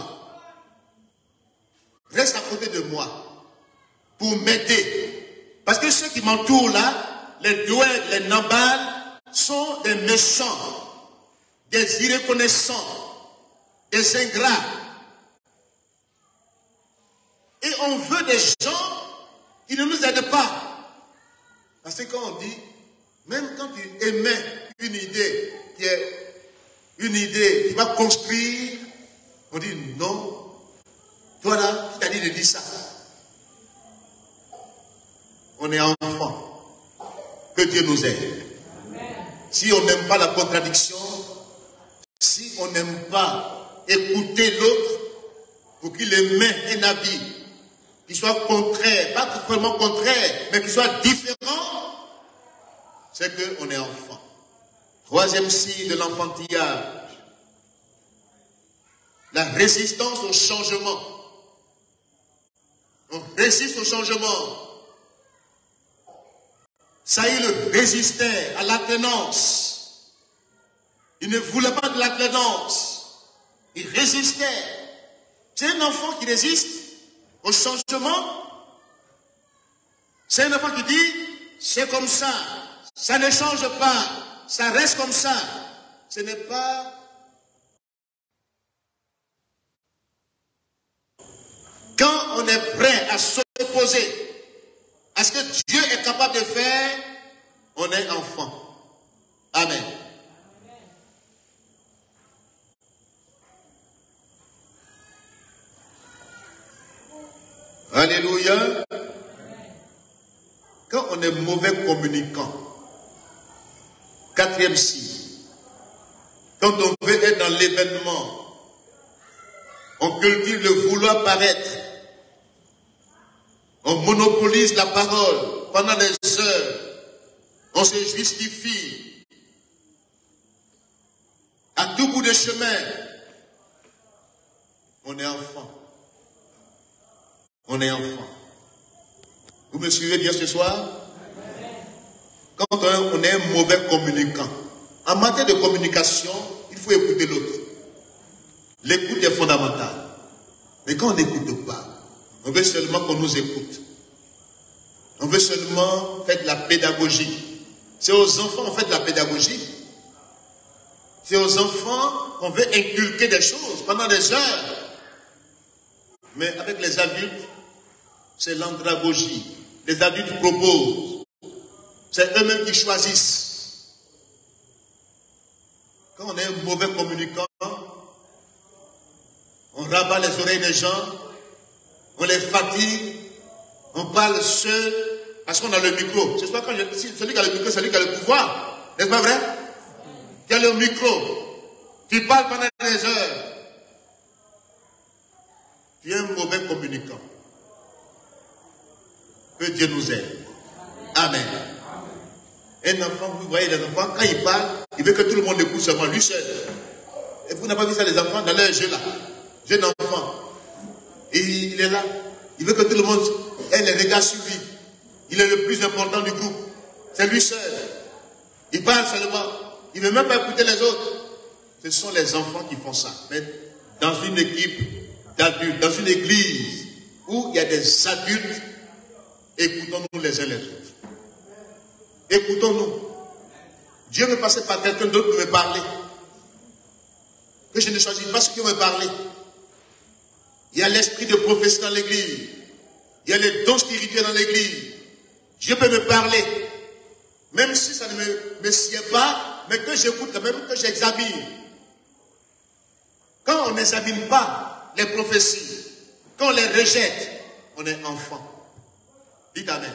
Reste à côté de moi pour m'aider. Parce que ceux qui m'entourent là, les Doeg, les Nabal, sont des méchants, des irreconnaissants, des ingrats. Et on veut des gens qui ne nous aident pas. Parce que quand on dit, même quand tu émets une idée qui est une idée qui va construire, on dit non. Toi là, qui t'a dit de dire ça? On est enfant. Que Dieu nous aide. Si on n'aime pas la contradiction, si on n'aime pas écouter l'autre pour qu'il émette un avis qui soit contraire, pas vraiment contraire, mais qui soit différent, c'est qu'on est enfant. Troisième signe de l'enfantillage, la résistance au changement. On résiste au changement. Saül résistait à l'alternance. Il ne voulait pas de l'alternance. Il résistait. C'est un enfant qui résiste au changement. C'est un enfant qui dit, c'est comme ça. Ça ne change pas. Ça reste comme ça. Ce n'est pas... Quand on est prêt à s'opposer à ce que Dieu est capable de faire, on est enfant. Amen. Alléluia. Quand on est mauvais communicant, quatrième signe, quand on veut être dans l'événement, on cultive le vouloir paraître. On monopolise la parole pendant des heures. On se justifie. À tout bout de chemin, on est enfant. On est enfant. Vous me suivez bien ce soir? Quand on est un mauvais communicant, en matière de communication, il faut écouter l'autre. L'écoute est fondamentale. Mais quand on n'écoute pas, on veut seulement qu'on nous écoute. On veut seulement faire de la pédagogie. C'est aux enfants qu'on fait de la pédagogie. C'est aux enfants qu'on veut inculquer des choses pendant des heures. Mais avec les adultes, c'est l'andragogie. Les adultes proposent. C'est eux-mêmes qui choisissent. Quand on est un mauvais communicant, on rabat les oreilles des gens, on les fatigue, on parle seul, parce qu'on a le micro. C'est pas quand celui qui a le micro, c'est celui qui a le pouvoir. N'est-ce pas vrai? Qui a le micro, tu parles pendant des heures. Tu es un mauvais communicant. Que Dieu nous aide. Amen. Un enfant, vous voyez les enfants, quand il parle, il veut que tout le monde écoute seulement lui seul. Et vous n'avez pas vu ça les enfants dans leur jeu là. Jeune enfant. Et il est là. Il veut que tout le monde ait les regards sur lui. Il est le plus important du groupe. C'est lui seul. Il parle seulement. Il ne veut même pas écouter les autres. Ce sont les enfants qui font ça. Mais dans une équipe d'adultes, dans une église où il y a des adultes, écoutons-nous les uns les autres. Écoutons-nous. Dieu me passait par quelqu'un d'autre pour me parler. Que je ne choisis pas ce qui me parler. Il y a l'esprit de prophétie dans l'église. Il y a les dons spirituels dans l'église. Dieu peut me parler. Même si ça ne me sied pas, mais que j'écoute quand même, que j'examine. Quand on n'examine pas les prophéties, quand on les rejette, on est enfant. Dites Amen.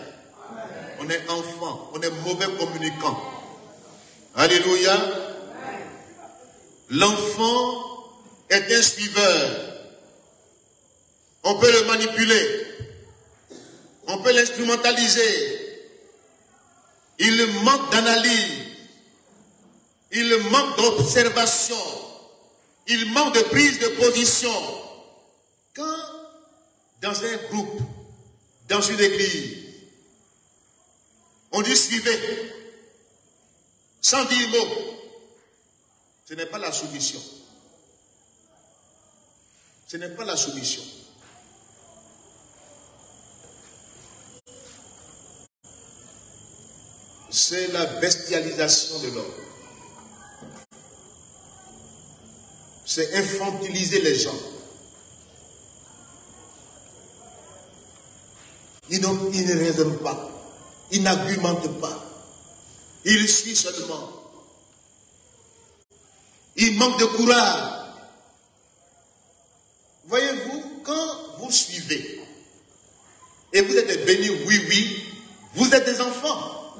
On est enfant, on est mauvais communicant. Alléluia. L'enfant est un suiveur. On peut le manipuler. On peut l'instrumentaliser. Il manque d'analyse. Il manque d'observation. Il manque de prise de position. Quand, dans un groupe, dans une église, on dit suivez, sans dire mot, ce n'est pas la soumission. Ce n'est pas la soumission. C'est la bestialisation de l'homme. C'est infantiliser les gens. Ils ne raisonnent pas. Ils n'argumentent pas. Ils suivent seulement. Ils manquent de courage. Voyez-vous, quand vous suivez et vous êtes bénis, oui, vous êtes des enfants.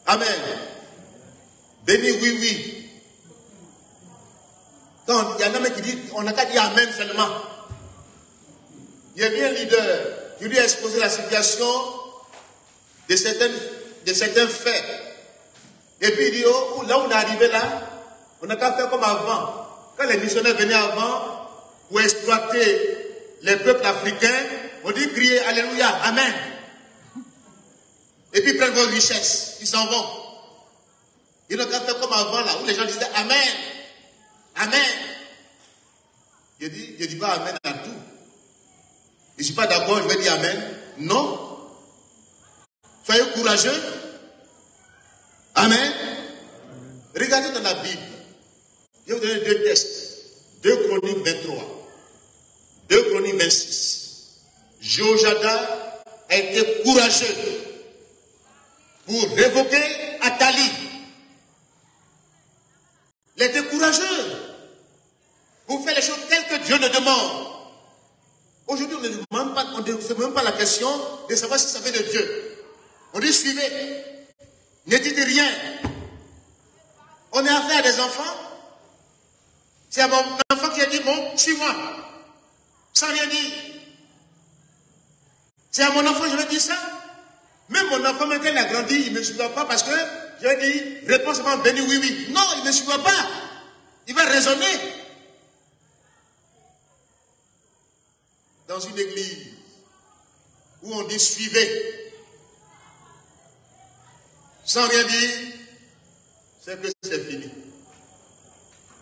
Amen. Bénis, oui. Quand il y en a un qui dit, on n'a qu'à dire Amen seulement. Il y a bien un leader qui lui a exposé la situation de certains faits. Et puis il dit, oh, là où on est arrivé là, on n'a qu'à faire comme avant. Quand les missionnaires venaient avant pour exploiter les peuples africains, on dit crier Alléluia, Amen. Et puis ils prennent vos richesses, ils s'en vont. Ils n'ont qu'à faire comme avant là, où les gens disaient Amen. Amen. Je dis pas Amen à tout. Je ne suis pas d'accord, je vais dire Amen. Non. Soyez courageux. Amen. Regardez dans la Bible. Je vais vous donner deux textes. 2 Chroniques 23. 2 Chroniques 26. Jéhoiada a été courageux pour révoquer Athalie. Il était courageux pour faire les choses telles que Dieu le demande. Aujourd'hui, on ne demande pas, on ne se pose même pas la question de savoir si ça vient de Dieu. On dit suivez, ne dites rien. On est affaire à des enfants. C'est à mon enfant qui a dit bon, suis-moi. Sans rien dire. C'est à mon enfant, je vais dire ça. Même mon enfant, maintenant, il a grandi, il ne me suivra pas parce que, je vais dire, réponse vraiment béni, oui, oui. Non, il ne me suivra pas. Il va raisonner. Dans une église où on dit suivez, sans rien dire, c'est que c'est fini.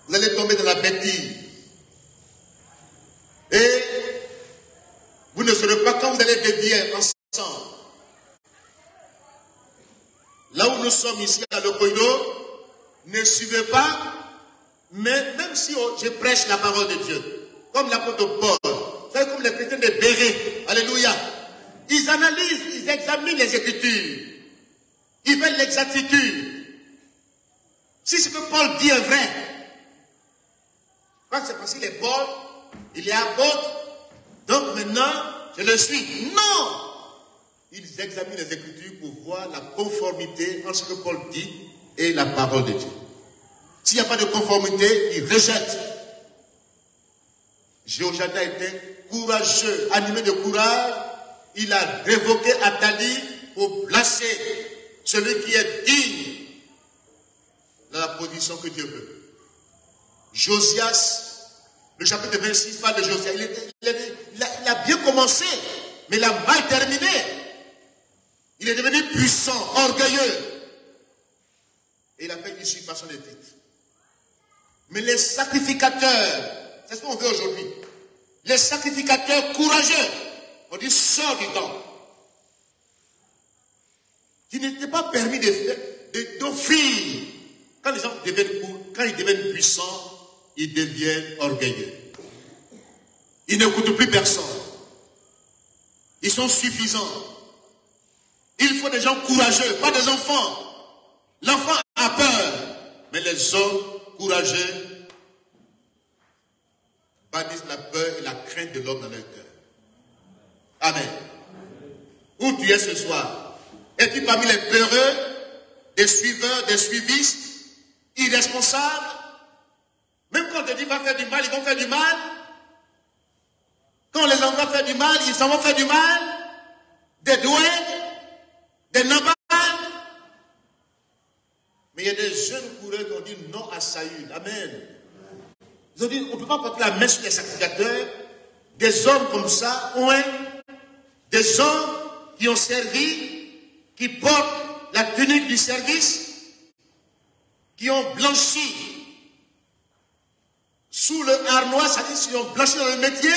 Vous allez tomber dans la bêtise. Et vous ne saurez pas quand vous allez dévier ensemble. Là où nous sommes ici à Lokoido, ne suivez pas, mais même si je prêche la parole de Dieu, comme l'apôtre Paul, c'est comme les chrétiens de Béret, alléluia, ils analysent, ils examinent les Écritures, ils veulent l'exactitude. Si ce que Paul dit est vrai, c'est parce qu'il est Paul, il est apôtre, donc maintenant, je le suis. Non! Ils examinent les Écritures pour voir la conformité entre ce que Paul dit et la parole de Dieu. S'il n'y a pas de conformité, ils rejettent. Jéhoiada était courageux, animé de courage. Il a révoqué Athalie pour placer celui qui est digne dans la position que Dieu veut. Josias, le chapitre 26 parle de Josias. Il a bien commencé, mais il a mal terminé. Il est devenu puissant, orgueilleux. Et il a fait usurpation des titres. Mais les sacrificateurs, c'est ce qu'on veut aujourd'hui. Les sacrificateurs courageux, on dit sors du temple. Il n'était pas permis d'offrir. Quand les gens deviennent puissants, ils deviennent orgueilleux. Ils n'écoutent plus personne. Ils sont suffisants. Il faut des gens courageux, pas des enfants. L'enfant a peur, mais les hommes courageux bannissent la peur et la crainte de l'homme dans leur cœur. Amen. Où tu es ce soir? Es-tu parmi les peureux, des suiveurs, des suivistes, irresponsables? Même quand on te dit va faire du mal, ils vont faire du mal. Quand on les envoie faire du mal, ils s'en vont faire du mal. Des doués, des nabals. Mais il y a des jeunes coureurs qui ont dit non à Saül. Amen. Ils ont dit on ne peut pas porter la main sur les sacrificateurs. Des hommes comme ça, des hommes qui ont servi, qui portent la tunique du service, qui ont blanchi sous le harnois, c'est-à-dire qui ont blanchi dans le métier,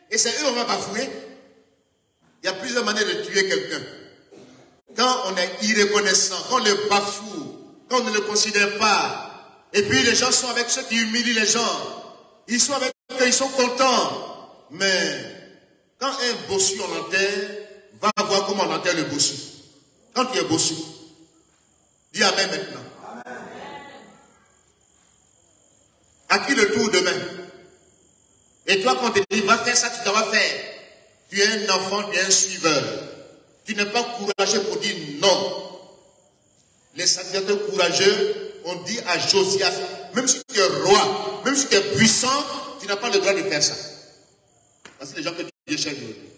et c'est eux on va bafouer. Il y a plusieurs manières de tuer quelqu'un. Quand on est irreconnaissant, quand on le bafoue, quand on ne le considère pas, et puis les gens sont avec ceux qui humilient les gens, ils sont avec eux, ils sont contents. Mais quand un bossu on enterre, va voir comment on enterre le bossu. Quand tu es bossu, dis Amen maintenant. Amen. À qui le tour demain? Et toi quand on te dit va faire ça, tu dois faire. Tu es un enfant, tu es un suiveur. Tu n'es pas courageux pour dire non. Les sacrificateurs courageux ont dit à Josias, même si tu es roi, même si tu es puissant, tu n'as pas le droit de faire ça. Parce que les gens que tu cherches aujourd'hui.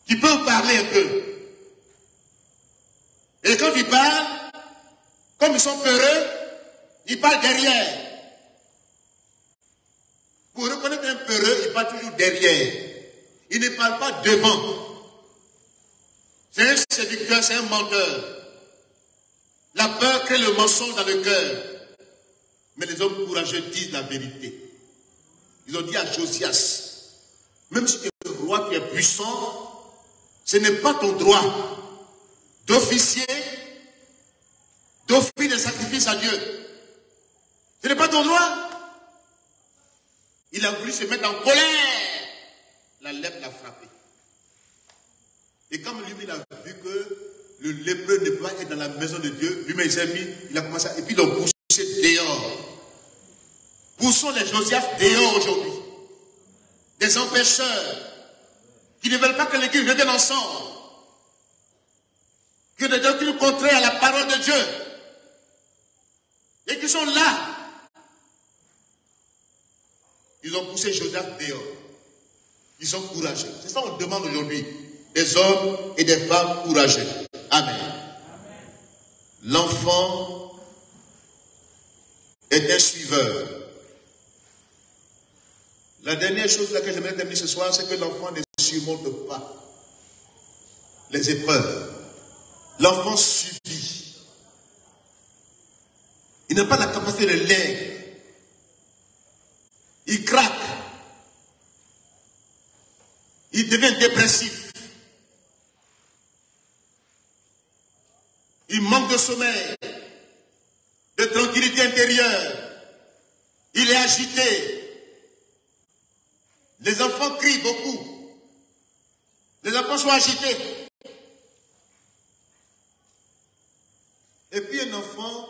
Tu peux parler un peu. Et quand ils parlent, comme ils sont peureux, ils parlent derrière. Pour reconnaître un peureux, il parle toujours derrière. Il ne parle pas devant. C'est un séducteur, c'est un menteur. La peur crée le mensonge dans le cœur. Mais les hommes courageux disent la vérité. Ils ont dit à Josias, même si tu es roi, tu es puissant, ce n'est pas ton droit d'officier, d'offrir des sacrifices à Dieu. Ce n'est pas ton droit. Il a voulu se mettre en colère. La lèpre l'a frappé. Et comme lui, il a vu que le lépreux ne peut pas être dans la maison de Dieu, lui-même il s'est mis, il a commencé à, et puis ils l'ont poussé dehors. Poussons les Josias dehors aujourd'hui. Des empêcheurs qui ne veulent pas que l'église revienne ensemble. Qui ont des doctrines contraires à la parole de Dieu. Et qui sont là. Ils ont poussé Josias dehors. qui sont courageux. C'est ça qu'on demande aujourd'hui. Des hommes et des femmes courageux. Amen. L'enfant est un suiveur. La dernière chose à laquelle j'aimerais terminer ce soir, c'est que l'enfant ne surmonte pas les épreuves. L'enfant subit. Il n'a pas la capacité de l'aider. Il craque. Il devient dépressif. Il manque de sommeil, de tranquillité intérieure. Il est agité. Les enfants crient beaucoup. Les enfants sont agités. Et puis un enfant,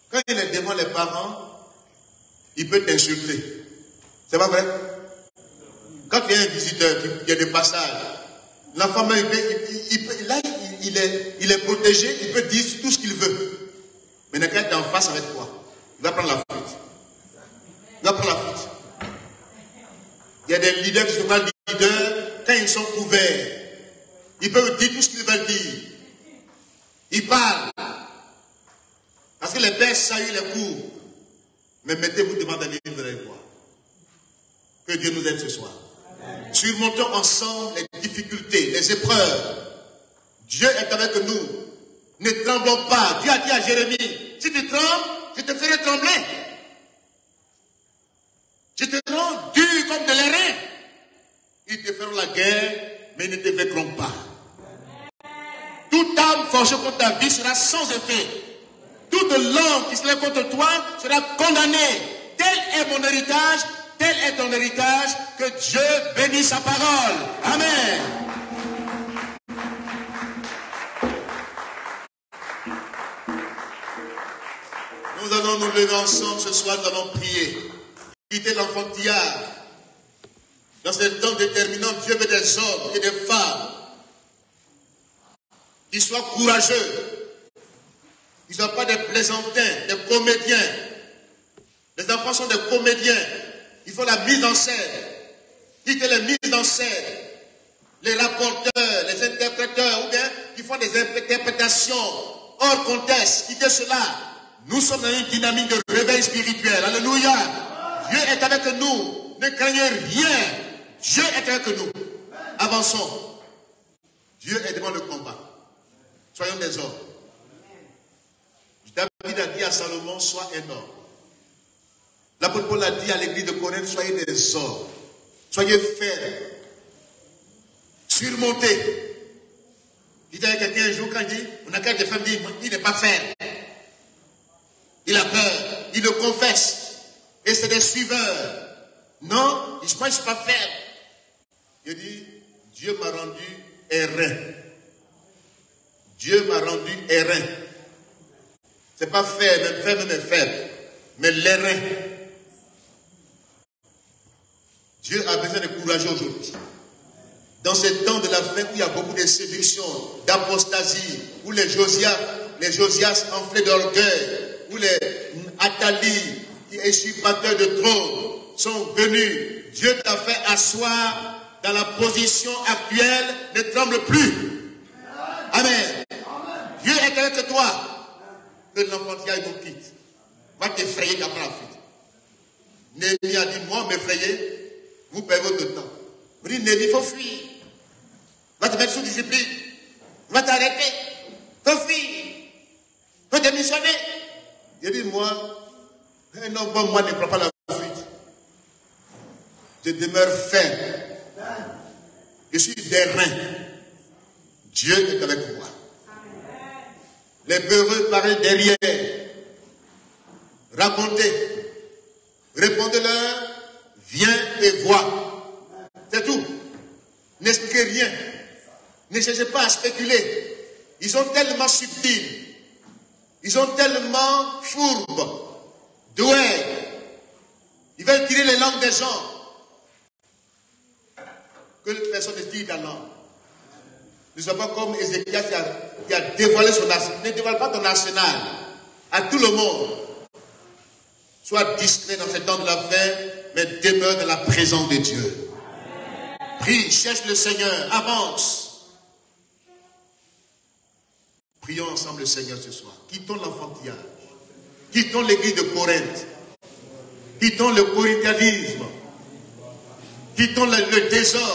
quand il est devant les parents, il peut t'insulter. C'est pas vrai? Quand il y a un visiteur qui est de passage, l'enfant même, il est protégé, il peut dire tout ce qu'il veut. Mais quand il est en face avec toi, il va prendre la fuite. Il va prendre la fuite. Il y a des leaders qui sont pas leaders, quand ils sont couverts, ils peuvent dire tout ce qu'ils veulent dire. Ils parlent. Parce que les pères saluent les cours. Mais mettez-vous devant la ligne de la voix. Que Dieu nous aide ce soir. Amen. Surmontons ensemble les difficultés, les épreuves. Dieu est avec nous. Ne tremblons pas. Dieu a dit à Jérémie, si tu trembles, je te ferai trembler. Je te rends dur comme de l'airain. Ils te feront la guerre, mais ils ne te vaincront pas. Toute âme forgée contre ta vie sera sans effet. Toute langue qui sera contre toi sera condamnée. Tel est mon héritage, tel est ton héritage. Que Dieu bénisse sa parole. Amen. Nous allons nous lever ensemble ce soir, nous allons prier. Quitter l'enfantillage. Dans ce temps déterminant, Dieu veut des hommes et des femmes qui soient courageux. Ils ne sont pas des plaisantins, des comédiens. Les enfants sont des comédiens. Il faut la mise en scène. Quitter les mises en scène. Les rapporteurs, les interpréteurs, ou bien qui font des interprétations hors contexte. Quitter cela. Nous sommes dans une dynamique de réveil spirituel. Alléluia. Dieu est avec nous. Ne craignez rien. Dieu est avec nous. Avançons. Dieu est devant le combat. Soyons des hommes. David a dit à Salomon, sois un homme. L'apôtre Paul a dit à l'église de Corinthe, soyez des hommes. Soyez fermes. Surmontez. Il dit à quelqu'un un jour, quand il dit, on a quelques femmes dit, il n'est pas ferme. Il a peur. Il le confesse. Et c'est des suiveurs. Non, je ne suis pas ferme. Il dit, Dieu m'a rendu airain. Dieu m'a rendu airain. C'est pas ferme mais faible. Mais l'airain. Dieu a besoin de courageux aujourd'hui. Dans ce temps de la fin où il y a beaucoup de séduction, d'apostasie, où les Josias enflés d'orgueil, où les Athalie, qui est usurpateurs de trône, sont venus. Dieu t'a fait asseoir dans la position actuelle, ne tremble plus. Amen. Dieu est avec toi. Que l'enfantillage nous quitte. Va t'effrayer d'après la fuite. Néhémie a dit, moi m'effrayer, vous perdez votre temps. Vous dites, Néhémie, il faut fuir. Va te mettre sous discipline. Va t'arrêter. Faut fuir. Faut démissionner. Il dit, moi, un homme comme moi ne prend pas la fuite. Je demeure ferme. Je suis d'airain. Dieu est avec moi. Les peureux parlent derrière. Racontez. Répondez-leur. Viens et vois. C'est tout. N'expliquez rien. Ne cherchez pas à spéculer. Ils sont tellement subtils. Ils sont tellement fourbes. Doués. Ils veulent tirer les langues des gens. Que personne ne tire ta langue. Ne sois pas comme Ézéchias qui a dévoilé son arsenal. Ne dévoile pas ton arsenal à tout le monde. Sois discret dans ce temps de la fin, mais demeure dans la présence de Dieu. Prie, cherche le Seigneur, avance. Prions ensemble le Seigneur ce soir. Quittons l'enfantillage. Quittons l'église de Corinthe. Quittons le corinthianisme. Quittons le désordre.